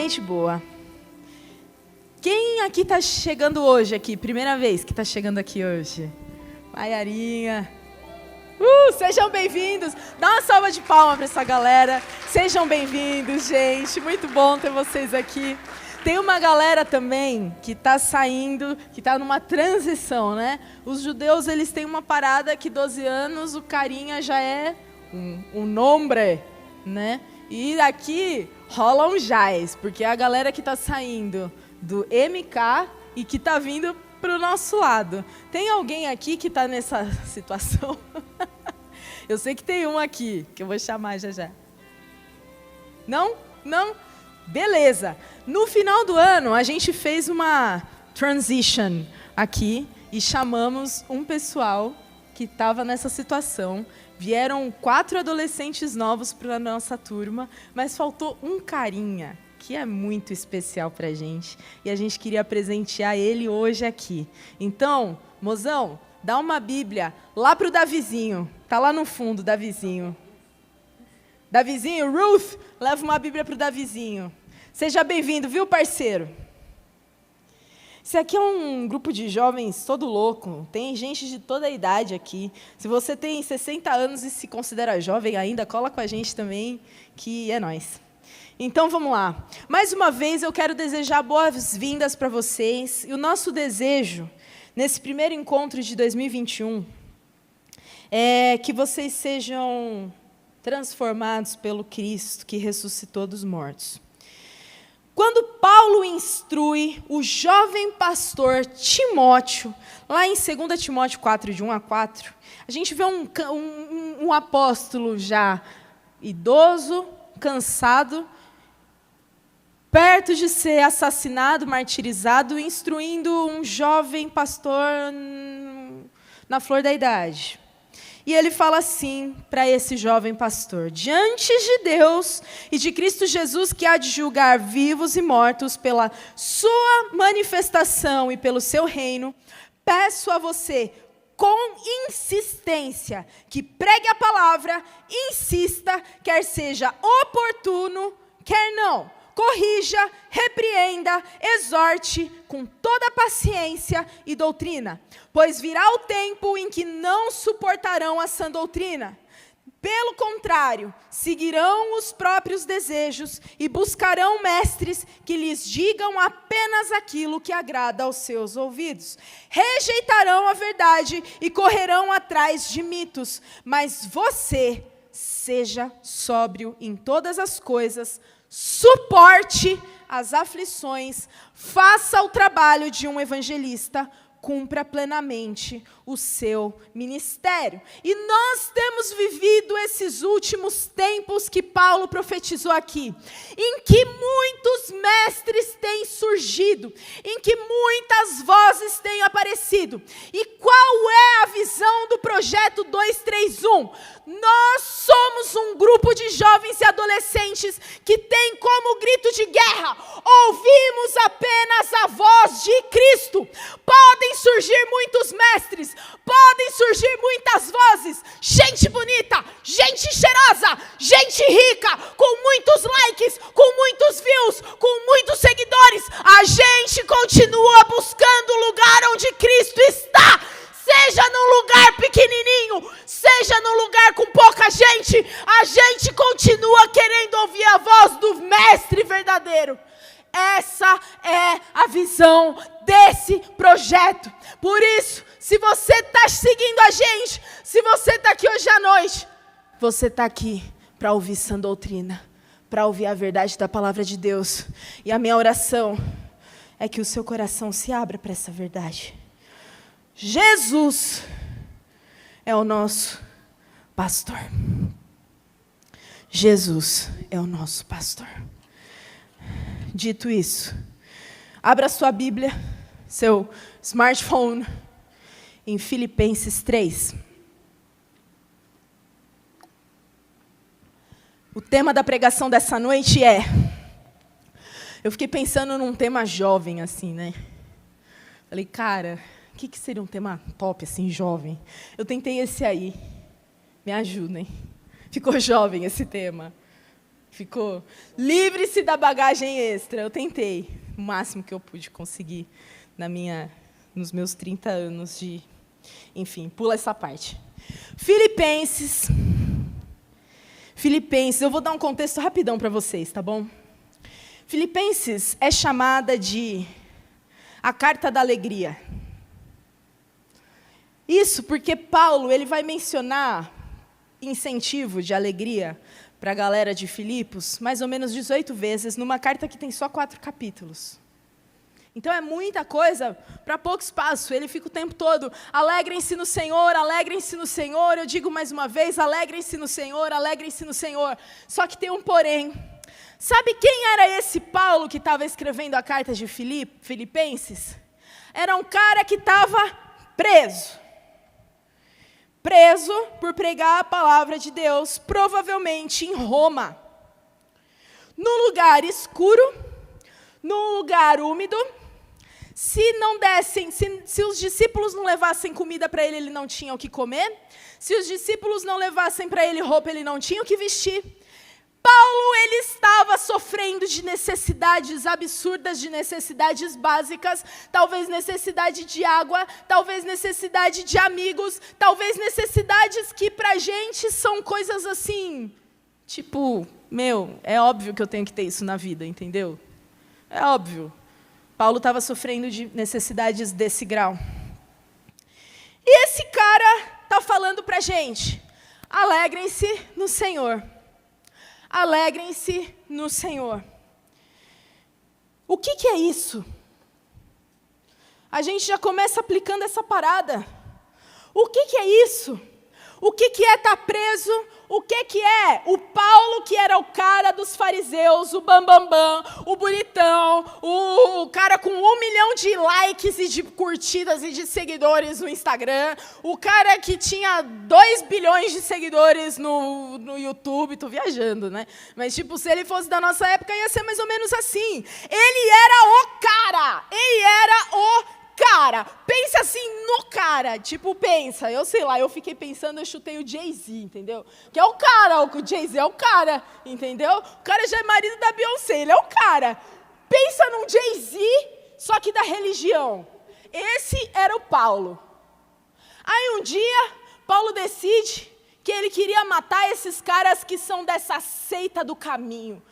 gente boa. Quem aqui está chegando hoje aqui? Primeira vez que está chegando aqui hoje? Maiarinha. Sejam bem-vindos. Dá uma salva de palmas para essa galera. Sejam bem-vindos, gente. Muito bom ter vocês aqui. Tem uma galera também que está saindo, que está numa transição, né? Os judeus, eles têm uma parada que 12 anos, o carinha já é um nombre, né? E aqui rola um jazz, porque é a galera que está saindo do MK e que está vindo para o nosso lado. Tem alguém aqui que está nessa situação? Eu sei que tem um aqui, que eu vou chamar já já. Não? Não? Beleza. No final do ano, a gente fez uma transition aqui e chamamos um pessoal que estava nessa situação. Vieram 4 adolescentes novos para a nossa turma, mas faltou um carinha, que é muito especial para a gente. E a gente queria presentear ele hoje aqui. Então, mozão, dá uma Bíblia lá para o Davizinho. Está lá no fundo, Davizinho. Davizinho, Ruth, leva uma Bíblia para o Davizinho. Seja bem-vindo, viu, parceiro? Esse aqui é um grupo de jovens todo louco. Tem gente de toda a idade aqui. Se você tem 60 anos e se considera jovem ainda, cola com a gente também, que é nóis. Então, vamos lá. Mais uma vez, eu quero desejar boas-vindas para vocês. E o nosso desejo, nesse primeiro encontro de 2021, é que vocês sejam transformados pelo Cristo que ressuscitou dos mortos. Quando Paulo instrui o jovem pastor Timóteo, lá em 2 Timóteo 4, de 1 a 4, a gente vê um apóstolo já idoso, cansado, perto de ser assassinado, martirizado, instruindo um jovem pastor na flor da idade. E ele fala assim para esse jovem pastor: diante de Deus e de Cristo Jesus, que há de julgar vivos e mortos pela sua manifestação e pelo seu reino, peço a você, com insistência, que pregue a palavra, insista, quer seja oportuno, quer não. Corrija, repreenda, exorte com toda paciência e doutrina, pois virá o tempo em que não suportarão a sã doutrina. Pelo contrário, seguirão os próprios desejos e buscarão mestres que lhes digam apenas aquilo que agrada aos seus ouvidos. Rejeitarão a verdade e correrão atrás de mitos, mas você seja sóbrio em todas as coisas, suporte as aflições, faça o trabalho de um evangelista, cumpra plenamente o seu ministério. E nós temos vivido esses últimos tempos que Paulo profetizou aqui, em que muitos mestres têm surgido, em que muitas vozes têm aparecido. E qual é a visão do projeto 231? Nós somos um grupo de jovens e adolescentes que tem como grito de guerra: ouvimos apenas a voz de Cristo. Podem surgir muitos mestres, podem surgir muitas vozes, gente bonita, gente cheirosa, gente rica, com muitos likes, com muitos views, com muitos seguidores. A gente continua buscando o lugar onde Cristo está. Seja num lugar pequenininho, seja num lugar com pouca gente, a gente continua querendo ouvir a voz do Mestre verdadeiro. Essa é a visão desse projeto. Por isso, se você está seguindo a gente, se você está aqui hoje à noite, você está aqui para ouvir sã doutrina, para ouvir a verdade da palavra de Deus. E a minha oração é que o seu coração se abra para essa verdade. Jesus é o nosso pastor. Jesus é o nosso pastor. Dito isso, abra sua Bíblia, seu smartphone, em Filipenses 3. O tema da pregação dessa noite é... Eu fiquei pensando num tema jovem, assim, né? Falei, cara... O que seria um tema top, assim, jovem? Eu tentei esse aí. Me ajudem. Ficou jovem esse tema. Ficou. Livre-se da bagagem extra. Eu tentei. O máximo que eu pude conseguir nos meus 30 anos de... Enfim, pula essa parte. Filipenses, eu vou dar um contexto rapidão para vocês, tá bom? Filipenses é chamada de a carta da alegria. Isso porque Paulo ele vai mencionar incentivo de alegria para a galera de Filipos mais ou menos 18 vezes, numa carta que tem só 4 capítulos. Então é muita coisa para pouco espaço. Ele fica o tempo todo, alegrem-se no Senhor, alegrem-se no Senhor. Eu digo mais uma vez, alegrem-se no Senhor, alegrem-se no Senhor. Só que tem um porém. Sabe quem era esse Paulo que estava escrevendo a carta de Filipenses? Era um cara que estava preso. Preso por pregar a palavra de Deus, provavelmente em Roma. Num lugar escuro, num lugar úmido. Se os discípulos não levassem comida para ele, ele não tinha o que comer. Se os discípulos não levassem para ele roupa, ele não tinha o que vestir. Paulo, ele estava sofrendo de necessidades absurdas, de necessidades básicas, talvez necessidade de água, talvez necessidade de amigos, talvez necessidades que para a gente são coisas assim, tipo, é óbvio que eu tenho que ter isso na vida, entendeu? É óbvio. Paulo estava sofrendo de necessidades desse grau. E esse cara está falando para a gente, alegrem-se no Senhor. Alegrem-se no Senhor. O que é isso? A gente já começa aplicando essa parada. O que é isso? O que é estar preso? O que é o Paulo, que era o cara dos fariseus, o bambambam, o bonitão, o cara com 1 milhão de likes e de curtidas e de seguidores no Instagram, o cara que tinha 2 bilhões de seguidores no YouTube, tô viajando, né? Mas, tipo, se ele fosse da nossa época, ia ser mais ou menos assim. Ele era o cara! Ele era o cara, pensa assim no cara, tipo, pensa, eu sei lá, eu fiquei pensando, eu chutei o Jay-Z, entendeu? Que é o cara, o Jay-Z é o cara, entendeu? O cara já é marido da Beyoncé, ele é o cara. Pensa num Jay-Z, só que da religião. Esse era o Paulo. Aí um dia, Paulo decide que ele queria matar esses caras que são dessa seita do caminho.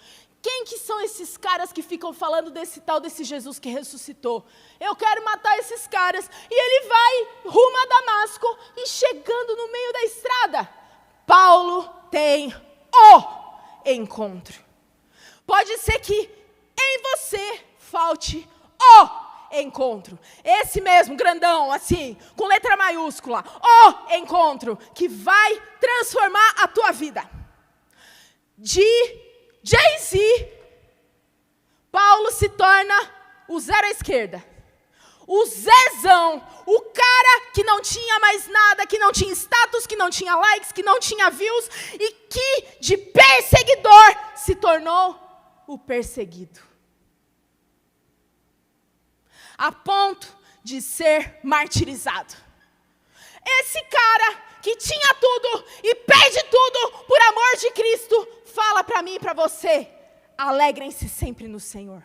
Quem que são esses caras que ficam falando desse Jesus que ressuscitou? Eu quero matar esses caras. E ele vai rumo a Damasco e chegando no meio da estrada, Paulo tem o encontro. Pode ser que em você falte o encontro. Esse mesmo, grandão, assim, com letra maiúscula. O encontro que vai transformar a tua vida. De Jay-Z, Paulo se torna o zero à esquerda. O Zezão, o cara que não tinha mais nada, que não tinha status, que não tinha likes, que não tinha views, e que de perseguidor se tornou o perseguido. A ponto de ser martirizado. Esse cara que tinha tudo e perde tudo por amor de Cristo, fala para mim e para você, alegrem-se sempre no Senhor.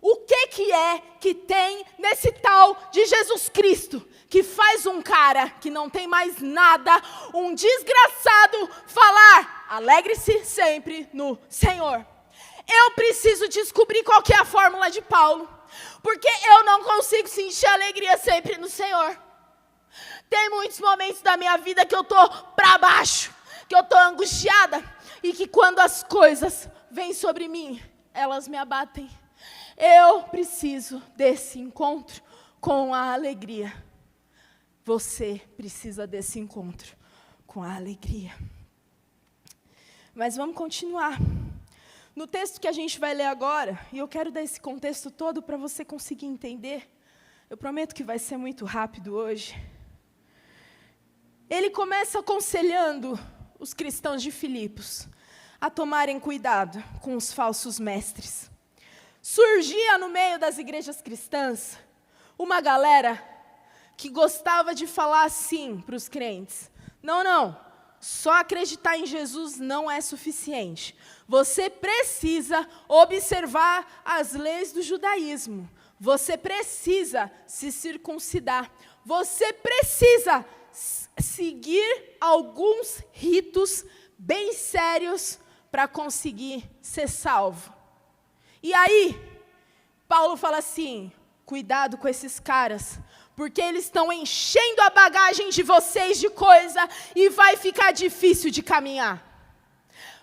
O que é que tem nesse tal de Jesus Cristo, que faz um cara que não tem mais nada, um desgraçado, falar, alegre-se sempre no Senhor? Eu preciso descobrir qual que é a fórmula de Paulo, porque eu não consigo sentir alegria sempre no Senhor. Tem muitos momentos da minha vida que eu estou para baixo, que eu estou angustiada, e que quando as coisas vêm sobre mim, elas me abatem. Eu preciso desse encontro com a alegria. Você precisa desse encontro com a alegria. Mas vamos continuar. No texto que a gente vai ler agora, e eu quero dar esse contexto todo para você conseguir entender, eu prometo que vai ser muito rápido hoje. Ele começa aconselhando os cristãos de Filipos a tomarem cuidado com os falsos mestres. Surgia no meio das igrejas cristãs uma galera que gostava de falar assim para os crentes. Não, só acreditar em Jesus não é suficiente. Você precisa observar as leis do judaísmo. Você precisa se circuncidar. Você precisa seguir alguns ritos bem sérios para conseguir ser salvo. E aí, Paulo fala assim, cuidado com esses caras, porque eles estão enchendo a bagagem de vocês de coisa e vai ficar difícil de caminhar.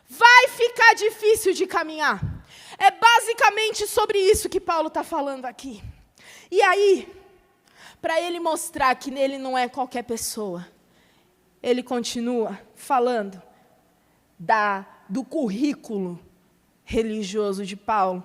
Vai ficar difícil de caminhar. É basicamente sobre isso que Paulo está falando aqui. E aí, para ele mostrar que nele não é qualquer pessoa, ele continua falando do currículo religioso de Paulo.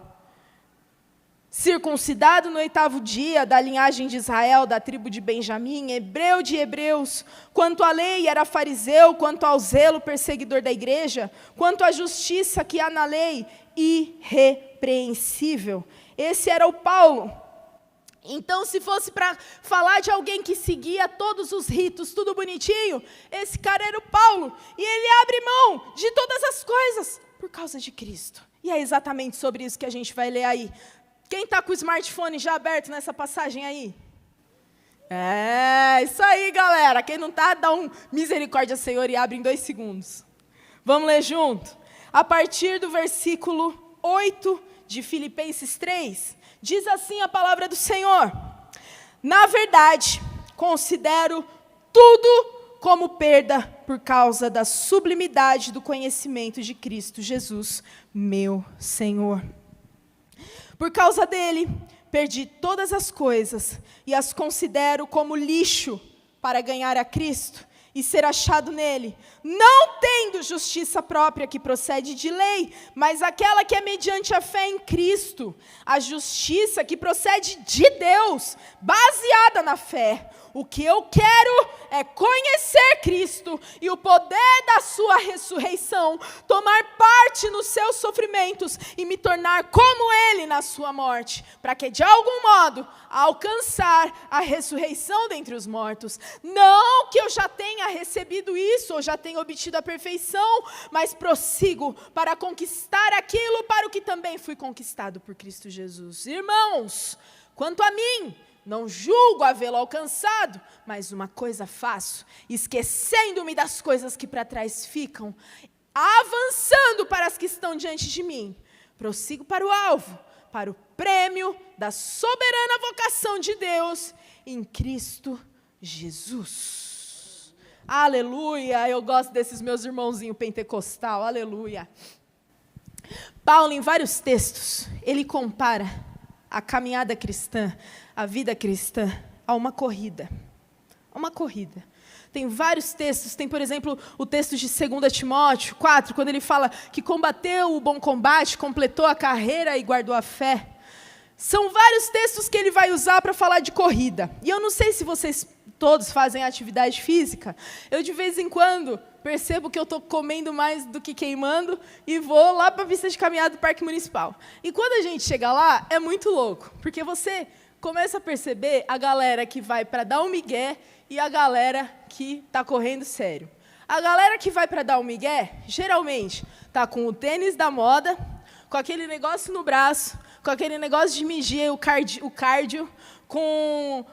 Circuncidado no 8º dia, da linhagem de Israel, da tribo de Benjamim, hebreu de hebreus, quanto à lei era fariseu, quanto ao zelo perseguidor da igreja, quanto à justiça que há na lei, irrepreensível. Esse era o Paulo. Então, se fosse para falar de alguém que seguia todos os ritos, tudo bonitinho, esse cara era o Paulo. E ele abre mão de todas as coisas por causa de Cristo. E é exatamente sobre isso que a gente vai ler aí. Quem está com o smartphone já aberto nessa passagem aí? É, isso aí, galera. Quem não está, dá um misericórdia, Senhor, e abre em 2 segundos. Vamos ler junto? A partir do versículo 8 de Filipenses 3, diz assim a palavra do Senhor. Na verdade, considero tudo como perda por causa da sublimidade do conhecimento de Cristo Jesus, meu Senhor. Por causa dele, perdi todas as coisas e as considero como lixo para ganhar a Cristo e ser achado nele, não tendo justiça própria que procede de lei, mas aquela que é mediante a fé em Cristo, a justiça que procede de Deus, baseada na fé. O que eu quero é conhecer Cristo e o poder da sua ressurreição, tomar parte nos seus sofrimentos e me tornar como Ele na sua morte, para que de algum modo alcançar a ressurreição dentre os mortos. Não que eu já tenha recebido isso, ou já tenha obtido a perfeição, mas prossigo para conquistar aquilo para o que também fui conquistado por Cristo Jesus. Irmãos, quanto a mim, não julgo havê-lo alcançado, mas uma coisa faço, esquecendo-me das coisas que para trás ficam, avançando para as que estão diante de mim, prossigo para o alvo, para o prêmio da soberana vocação de Deus em Cristo Jesus. Aleluia, eu gosto desses meus irmãozinhos pentecostal, aleluia. Paulo, em vários textos, ele compara a caminhada cristã, a vida cristã, a uma corrida. Uma corrida. Tem vários textos, tem, por exemplo, o texto de 2 Timóteo 4, quando ele fala que combateu o bom combate, completou a carreira e guardou a fé. São vários textos que ele vai usar para falar de corrida. E eu não sei se vocês todos fazem atividade física. Eu, de vez em quando, percebo que eu estou comendo mais do que queimando e vou lá para a pista de caminhada do Parque Municipal. E quando a gente chega lá, é muito louco, porque você começa a perceber a galera que vai para dar um migué e a galera que está correndo sério. A galera que vai para dar um migué, geralmente, está com o tênis da moda, com aquele negócio no braço, com aquele negócio de medir o cardio, com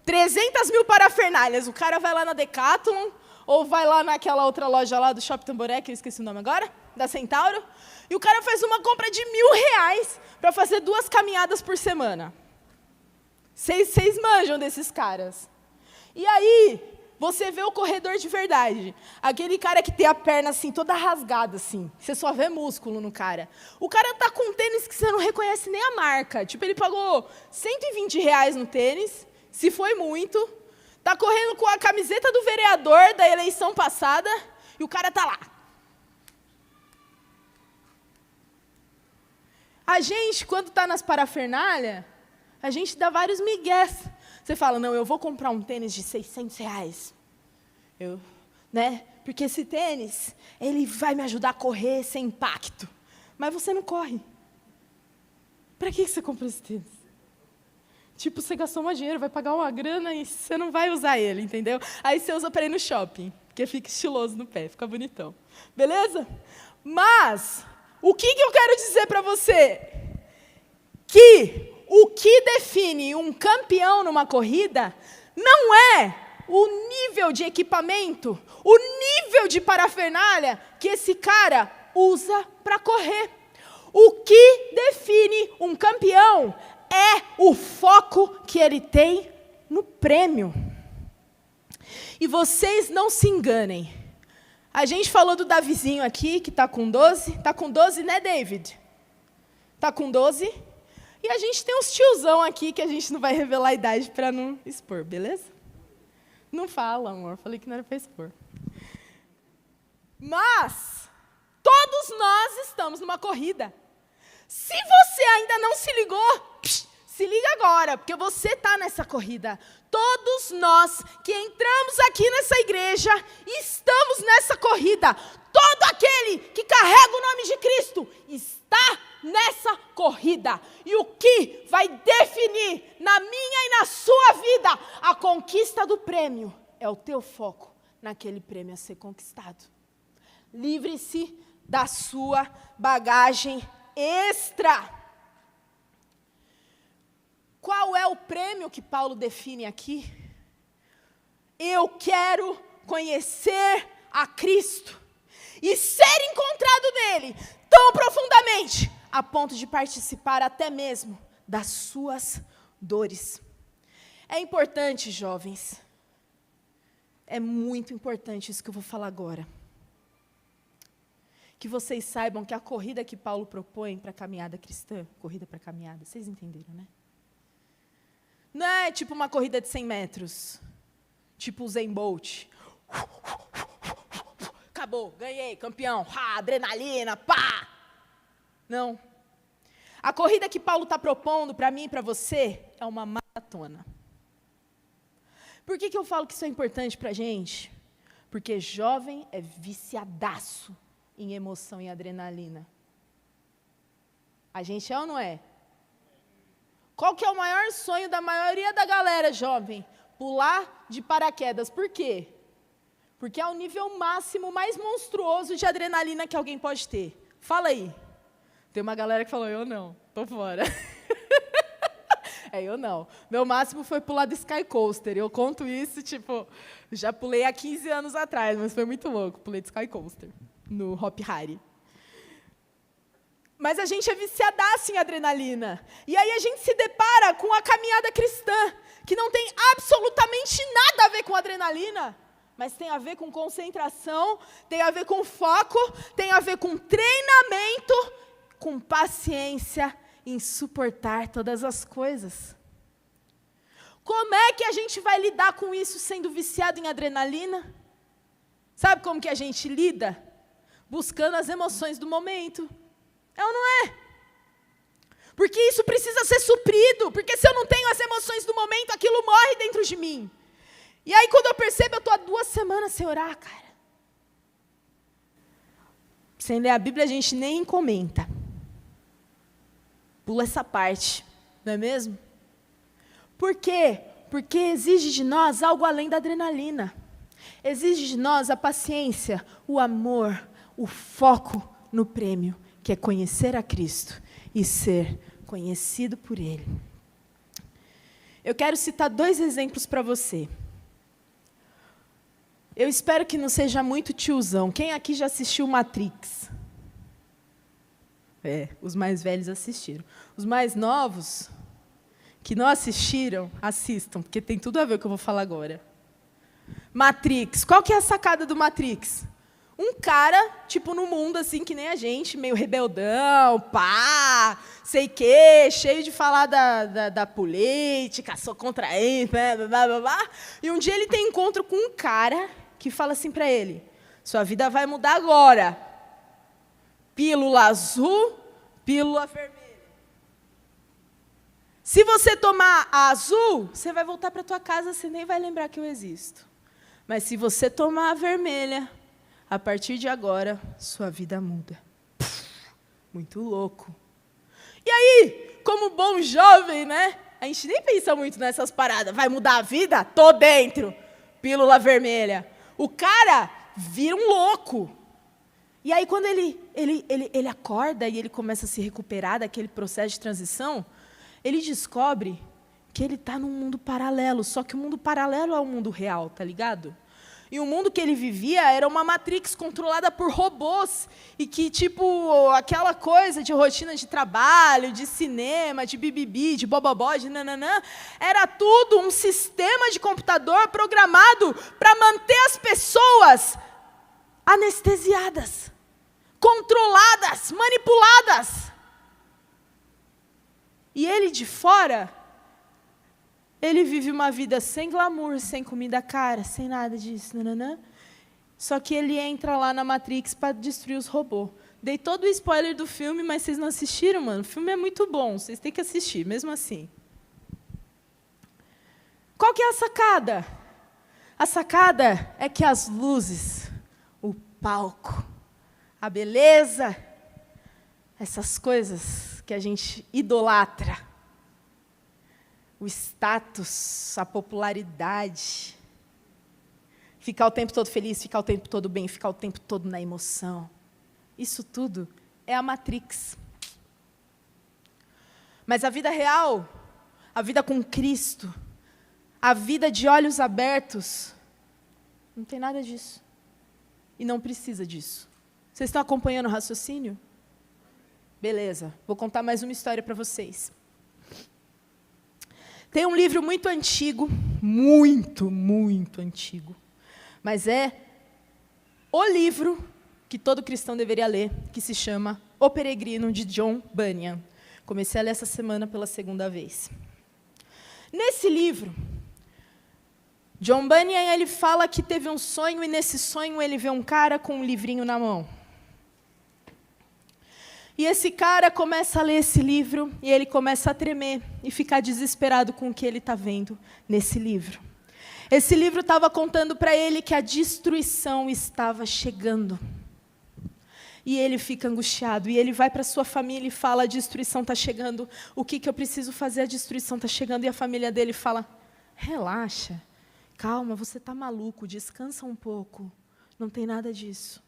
300 mil parafernálias. O cara vai lá na Decathlon, ou vai lá naquela outra loja lá do Shopping Tamboré, que eu esqueci o nome agora, da Centauro, e o cara faz uma compra de R$1.000 para fazer 2 caminhadas por semana. Vocês manjam desses caras. E aí, você vê o corredor de verdade. Aquele cara que tem a perna assim, toda rasgada assim. Você só vê músculo no cara. O cara tá com um tênis que você não reconhece nem a marca. Tipo, ele pagou R$120 no tênis, se foi muito. Tá correndo com a camiseta do vereador da eleição passada e o cara tá lá. A gente, quando tá nas parafernália, a gente dá vários migués. Você fala, não, eu vou comprar um tênis de R$600. Porque esse tênis, ele vai me ajudar a correr sem impacto. Mas você não corre. Para que você comprou esse tênis? Tipo, você gastou um dinheiro, vai pagar uma grana e você não vai usar ele, entendeu? Aí você usa para ir no shopping. porque fica estiloso no pé, fica bonitão. Beleza? Mas, o que eu quero dizer para você? Que o que define um campeão numa corrida não é o nível de equipamento, o nível de parafernália que esse cara usa para correr. O que define um campeão é o foco que ele tem no prêmio. E vocês não se enganem. A gente falou do Davizinho aqui, que está com 12. Está com 12, né, David? Está com 12. E a gente tem uns tiozão aqui que a gente não vai revelar a idade para não expor, beleza? Não fala, amor. Falei que não era para expor. Mas todos nós estamos numa corrida. Se você ainda não se ligou, se liga agora, porque você está nessa corrida. Todos nós que entramos aqui nessa igreja, estamos nessa corrida. Todo aquele que carrega o nome de Cristo está nessa corrida. E o que vai definir na minha e na sua vida a conquista do prêmio é o teu foco naquele prêmio a ser conquistado. Livre-se da sua bagagem extra. Qual é o prêmio que Paulo define aqui? Eu quero conhecer a Cristo e ser encontrado nele tão profundamente, a ponto de participar até mesmo das suas dores. É importante, jovens, é muito importante isso que eu vou falar agora. Que vocês saibam que a corrida que Paulo propõe para a caminhada cristã, corrida para a caminhada, vocês entenderam, né? Não é tipo uma corrida de 100 metros, tipo o Usain Bolt. Acabou, ganhei, campeão, adrenalina, pá! Não. A corrida que Paulo está propondo para mim e para você é uma maratona. Por que eu falo que isso é importante para a gente? Porque jovem é viciadaço em emoção e adrenalina. A gente é ou não é? Qual que é o maior sonho da maioria da galera jovem? Pular de paraquedas. Por quê? Porque é o nível máximo, mais monstruoso de adrenalina que alguém pode ter. Fala aí. Tem uma galera que falou, eu não, tô fora. Eu não. Meu máximo foi pular do Sky Coaster. Eu conto isso, tipo, já pulei há 15 anos atrás, mas foi muito louco. Pulei de Sky Coaster no Hop Hari. Mas a gente é viciadaço em adrenalina. E aí a gente se depara com a caminhada cristã, que não tem absolutamente nada a ver com adrenalina, mas tem a ver com concentração, tem a ver com foco, tem a ver com treinamento, com paciência em suportar todas as coisas. Como é que a gente vai lidar com isso sendo viciado em adrenalina? Sabe como que a gente lida? Buscando as emoções do momento. É ou não é? Porque isso precisa ser suprido. Porque se eu não tenho as emoções do momento, aquilo morre dentro de mim. E aí quando eu percebo, eu estou há 2 semanas sem orar, cara. Sem ler a Bíblia, a gente nem comenta. Pula essa parte, não é mesmo? Por quê? Porque exige de nós algo além da adrenalina. Exige de nós a paciência, o amor, o foco no prêmio, que é conhecer a Cristo e ser conhecido por Ele. Eu quero citar 2 exemplos para você. Eu espero que não seja muito tiozão. Quem aqui já assistiu Matrix? Os mais velhos assistiram. Os mais novos, que não assistiram, assistam, porque tem tudo a ver com o que eu vou falar agora. Matrix. Qual que é a sacada do Matrix? Um cara, tipo, no mundo, assim, que nem a gente, meio rebeldão, pá, sei quê, cheio de falar da política, sou contra ele, blá, blá, blá, blá. E um dia ele tem encontro com um cara que fala assim para ele, sua vida vai mudar agora. Pílula azul, pílula vermelha. Se você tomar a azul, você vai voltar para tua casa, você nem vai lembrar que eu existo. Mas se você tomar a vermelha, a partir de agora, sua vida muda. Muito louco. E aí, como bom jovem, né? A gente nem pensa muito nessas paradas. Vai mudar a vida? Tô dentro. Pílula vermelha. o cara vira um louco. E aí, quando ele acorda e ele começa a se recuperar daquele processo de transição, ele descobre que ele está num mundo paralelo, só que o mundo paralelo é o mundo real, tá ligado? E o mundo que ele vivia era uma Matrix controlada por robôs, e que, tipo, aquela coisa de rotina de trabalho, de cinema, de bibibi, de bobobó, de nananã, era tudo um sistema de computador programado para manter as pessoas anestesiadas, controladas, manipuladas. E ele de fora, ele vive uma vida sem glamour, sem comida cara, sem nada disso, nananã. Só que ele entra lá na Matrix para destruir os robôs. Dei todo o spoiler do filme, mas vocês não assistiram, mano? O filme é muito bom, vocês têm que assistir, mesmo assim. Qual que é a sacada? A sacada é que as luzes, o palco, a beleza, essas coisas que a gente idolatra, o status, a popularidade, ficar o tempo todo feliz, ficar o tempo todo bem, ficar o tempo todo na emoção, isso tudo é a Matrix. Mas a vida real, a vida com Cristo, a vida de olhos abertos, não tem nada disso. E não precisa disso. Vocês estão acompanhando o raciocínio? Beleza, vou contar mais uma história para vocês. Tem um livro muito antigo, muito antigo, mas é o livro que todo cristão deveria ler, que se chama O Peregrino, de John Bunyan. Comecei a ler essa semana pela segunda vez. Nesse livro, John Bunyan, ele fala que teve um sonho, e nesse sonho ele vê um cara com um livrinho na mão. E esse cara começa a ler esse livro, e ele começa a tremer, e ficar desesperado com o que ele está vendo nesse livro. Esse livro estava contando para ele que a destruição estava chegando. E ele fica angustiado, e ele vai para sua família e fala: a destruição está chegando, o que eu preciso fazer? A destruição está chegando. E a família dele fala: relaxa, calma, você está maluco, descansa um pouco, não tem nada disso.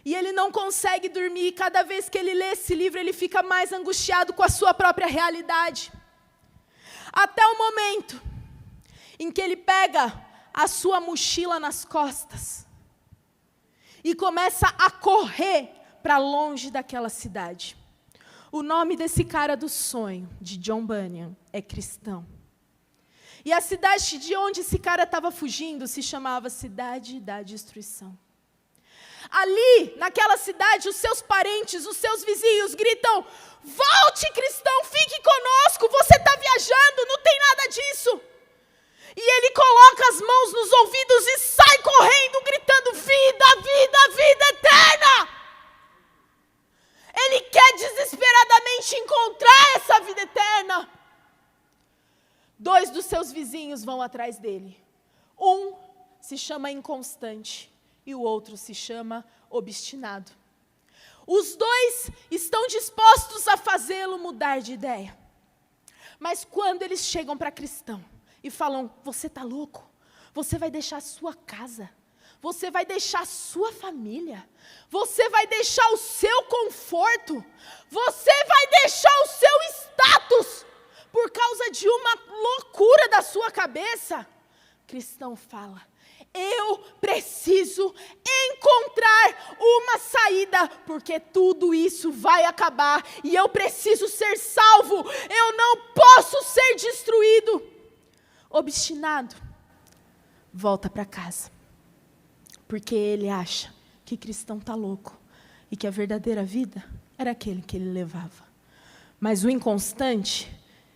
E ele não consegue dormir, e cada vez que ele lê esse livro, ele fica mais angustiado com a sua própria realidade. Até o momento em que ele pega a sua mochila nas costas e começa a correr para longe daquela cidade. O nome desse cara do sonho, de John Bunyan, é Cristão. E a cidade de onde esse cara estava fugindo se chamava Cidade da Destruição. Ali, naquela cidade, os seus parentes, os seus vizinhos gritam: volte, cristão, fique conosco, você está viajando, não tem nada disso. E ele coloca as mãos nos ouvidos e sai correndo, gritando: vida, vida, vida eterna. Ele quer desesperadamente encontrar essa vida eterna. 2 dos seus vizinhos vão atrás dele. Um se chama inconstante e o outro se chama obstinado. Os 2 estão dispostos a fazê-lo mudar de ideia. Mas quando eles chegam para Cristão e falam: você está louco? Você vai deixar a sua casa, você vai deixar a sua família, você vai deixar o seu conforto, você vai deixar o seu status por causa de uma loucura da sua cabeça. Cristão fala: eu preciso encontrar uma saída, porque tudo isso vai acabar, e eu preciso ser salvo, eu não posso ser destruído. Obstinado volta para casa, porque ele acha que Cristão está louco, e que a verdadeira vida era aquele que ele levava. Mas o inconstante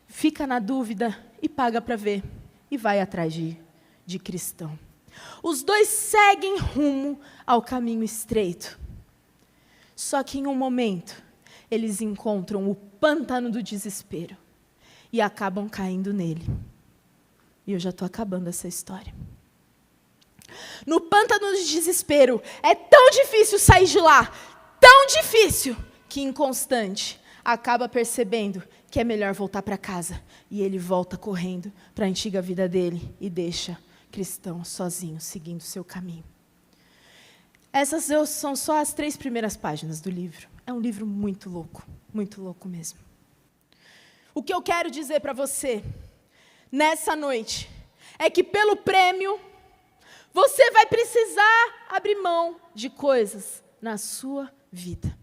fica na dúvida e paga para ver, e vai atrás de Cristão. Os 2 seguem rumo ao caminho estreito. Só que em um momento, eles encontram o pântano do desespero e acabam caindo nele. E eu já estou acabando essa história. No pântano do desespero, é tão difícil sair de lá, tão difícil, que inconstante acaba percebendo que é melhor voltar para casa. E ele volta correndo para a antiga vida dele e deixa cristão sozinho, seguindo o seu caminho. Essas são só as 3 primeiras páginas do livro. É um livro muito louco mesmo. O que eu quero dizer para você, nessa noite, é que pelo prêmio, você vai precisar abrir mão de coisas na sua vida.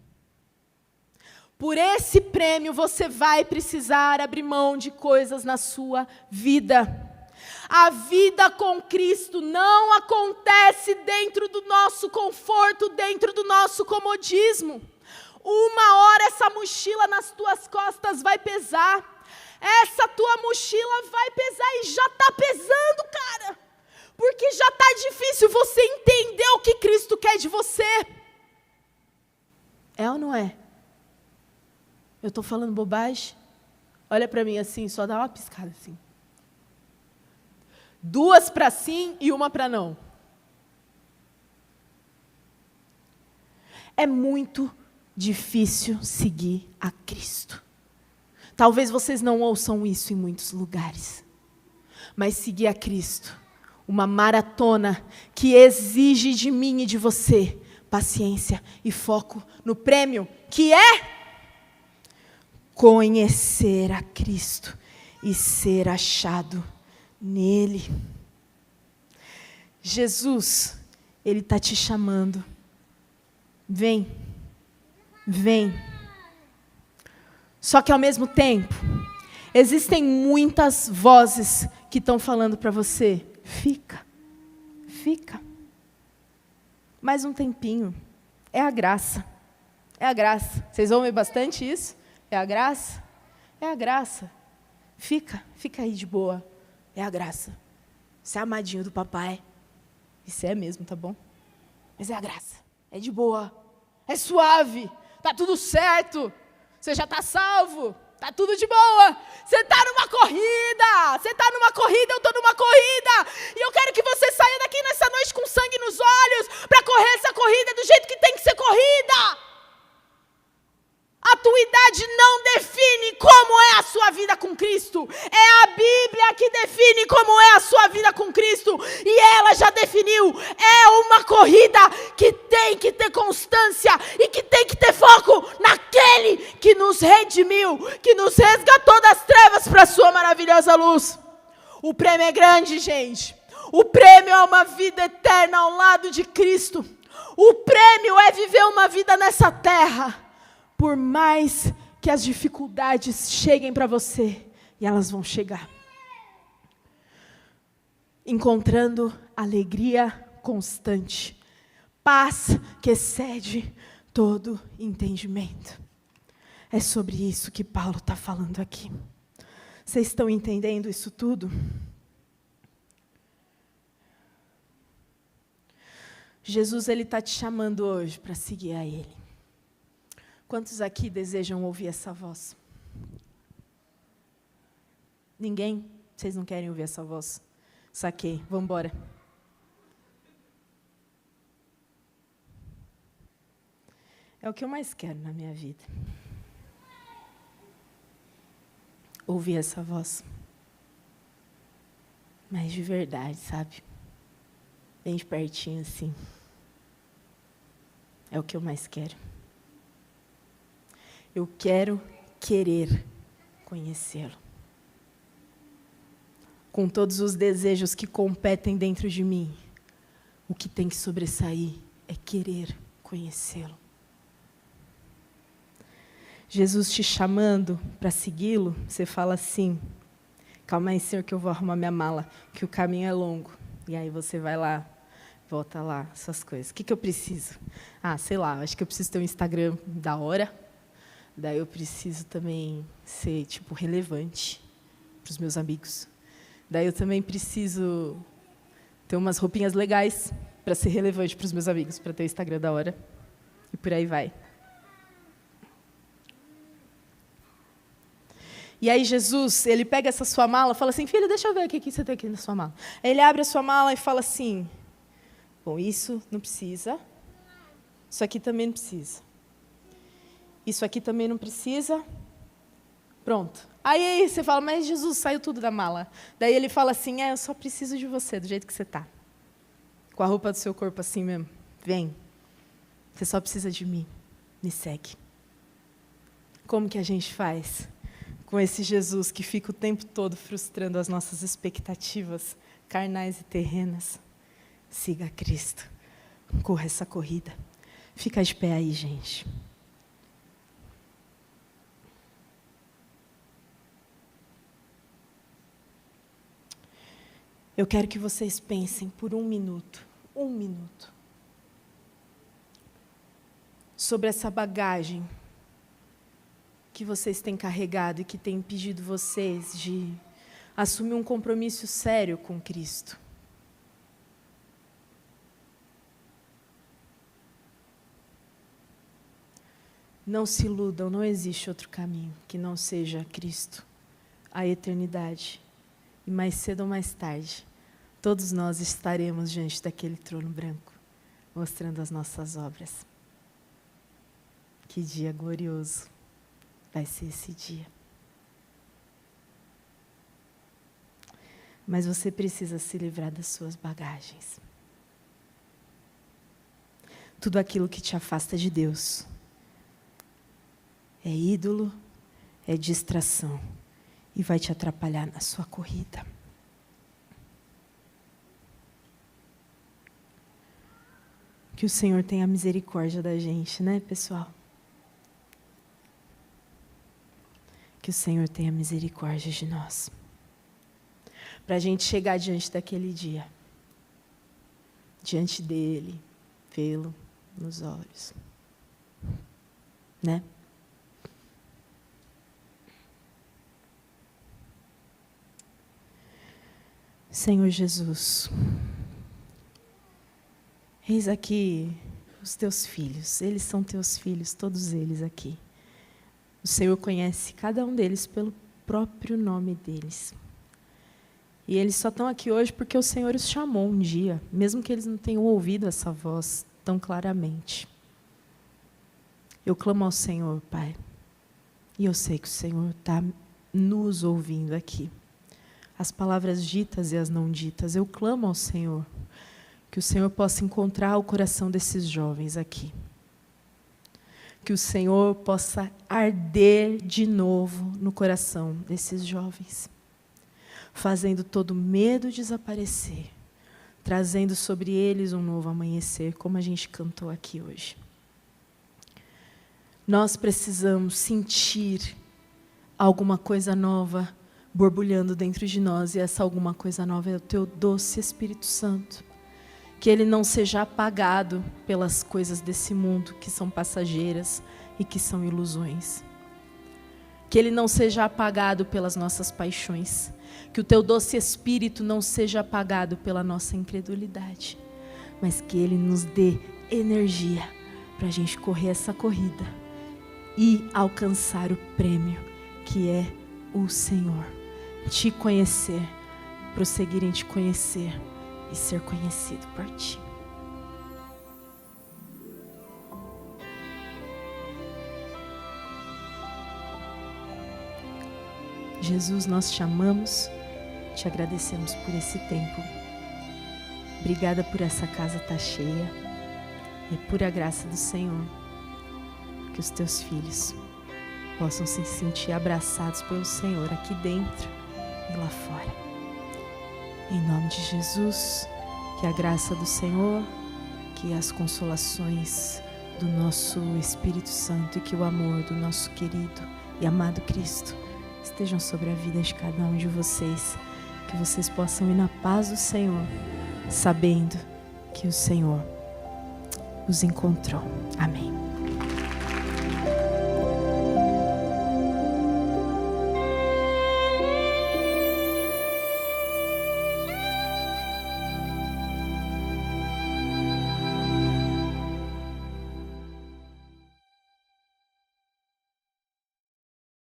Por esse prêmio, você vai precisar abrir mão de coisas na sua vida. A vida com Cristo não acontece dentro do nosso conforto, dentro do nosso comodismo. Uma hora essa mochila nas tuas costas vai pesar. Essa tua mochila vai pesar e já está pesando, cara. Porque já está difícil você entender o que Cristo quer de você. É ou não é? Eu estou falando bobagem? Olha para mim assim, só dá uma piscada assim. 2 para sim e 1 para não. É muito difícil seguir a Cristo. Talvez vocês não ouçam isso em muitos lugares. Mas seguir a Cristo, uma maratona que exige de mim e de você paciência e foco no prêmio, que é conhecer a Cristo e ser achado nele. Jesus, Ele está te chamando. Vem, vem. Só que ao mesmo tempo, existem muitas vozes que estão falando para você, fica. Mais um tempinho. É a graça. É a graça. Vocês ouvem bastante isso? É a graça? É a graça. Fica aí de boa. É a graça. Você é amadinho do papai. Isso é mesmo, tá bom? Mas é a graça. É de boa. É suave. Tá tudo certo. Você já está salvo. Tá tudo de boa. Você está numa corrida. Você está numa corrida, eu estou numa corrida. E eu quero que você saia daqui nessa noite com sangue nos olhos para correr essa corrida do jeito que tem que ser corrida. A tua idade não define como é a sua vida com Cristo. É a Bíblia que define como é a sua vida com Cristo. E ela já definiu. É uma corrida que tem que ter constância e que tem que ter foco naquele que nos redimiu, que nos resgatou das trevas para a sua maravilhosa luz. O prêmio é grande, gente. O prêmio é uma vida eterna ao lado de Cristo. O prêmio é viver uma vida nessa terra. Por mais que as dificuldades cheguem para você, e elas vão chegar, encontrando alegria constante, paz que excede todo entendimento. É sobre isso que Paulo está falando aqui. Vocês estão entendendo isso tudo? Jesus, Ele está te chamando hoje para seguir a Ele. Quantos aqui desejam ouvir essa voz? Ninguém? Vocês não querem ouvir essa voz? Saquei, vamos embora. É o que eu mais quero na minha vida. Ouvir essa voz. Mas de verdade, sabe? Bem de pertinho assim. É o que eu mais quero. Eu quero querer conhecê-lo. Com todos os desejos que competem dentro de mim, o que tem que sobressair é querer conhecê-lo. Jesus te chamando para segui-lo, você fala assim, calma aí, Senhor, que eu vou arrumar minha mala, que o caminho é longo. E aí você vai lá, volta lá, suas coisas. O que eu preciso? Sei lá, acho que eu preciso ter um Instagram da hora. Daí eu preciso também ser, relevante para os meus amigos. Daí eu também preciso ter umas roupinhas legais para ser relevante para os meus amigos, para ter o Instagram da hora. E por aí vai. E aí Jesus, Ele pega essa sua mala e fala assim, filho, deixa eu ver o que você tem aqui na sua mala. Aí Ele abre a sua mala e fala assim, bom, isso não precisa, isso aqui também não precisa. Isso aqui também não precisa. Pronto. Aí você fala, mas Jesus, saiu tudo da mala. Daí ele fala assim, eu só preciso de você, do jeito que você está. Com a roupa do seu corpo assim mesmo. Vem. Você só precisa de mim. Me segue. Como que a gente faz com esse Jesus que fica o tempo todo frustrando as nossas expectativas carnais e terrenas? Siga Cristo. Corra essa corrida. Fica de pé aí, gente. Eu quero que vocês pensem por um minuto, sobre essa bagagem que vocês têm carregado e que tem impedido vocês de assumir um compromisso sério com Cristo. Não se iludam, não existe outro caminho que não seja Cristo, a eternidade. E mais cedo ou mais tarde, todos nós estaremos diante daquele trono branco, mostrando as nossas obras. Que dia glorioso vai ser esse dia. Mas você precisa se livrar das suas bagagens. Tudo aquilo que te afasta de Deus é ídolo, é distração e vai te atrapalhar na sua corrida. Que o Senhor tenha misericórdia da gente, né, pessoal? Que o Senhor tenha misericórdia de nós. Para a gente chegar diante daquele dia, diante dele, vê-lo nos olhos. Né? Senhor Jesus, eis aqui os teus filhos, eles são teus filhos, todos eles aqui. O Senhor conhece cada um deles pelo próprio nome deles. E eles só estão aqui hoje porque o Senhor os chamou um dia, mesmo que eles não tenham ouvido essa voz tão claramente. Eu clamo ao Senhor, Pai, e eu sei que o Senhor está nos ouvindo aqui. As palavras ditas e as não ditas, eu clamo ao Senhor, que o Senhor possa encontrar o coração desses jovens aqui. Que o Senhor possa arder de novo no coração desses jovens, fazendo todo medo desaparecer, trazendo sobre eles um novo amanhecer, como a gente cantou aqui hoje. Nós precisamos sentir alguma coisa nova borbulhando dentro de nós, e essa alguma coisa nova é o teu doce Espírito Santo. Que ele não seja apagado pelas coisas desse mundo que são passageiras e que são ilusões. Que ele não seja apagado pelas nossas paixões. Que o teu doce Espírito não seja apagado pela nossa incredulidade. Mas que ele nos dê energia para a gente correr essa corrida e alcançar o prêmio que é o Senhor. Te conhecer, prosseguir em te conhecer e ser conhecido por ti. Jesus, nós te amamos, te agradecemos por esse tempo. Obrigada por essa casa estar cheia. É pura graça do Senhor que os teus filhos possam se sentir abraçados pelo Senhor aqui dentro e lá fora. Em nome de Jesus, que a graça do Senhor, que as consolações do nosso Espírito Santo e que o amor do nosso querido e amado Cristo estejam sobre a vida de cada um de vocês. Que vocês possam ir na paz do Senhor, sabendo que o Senhor os encontrou. Amém.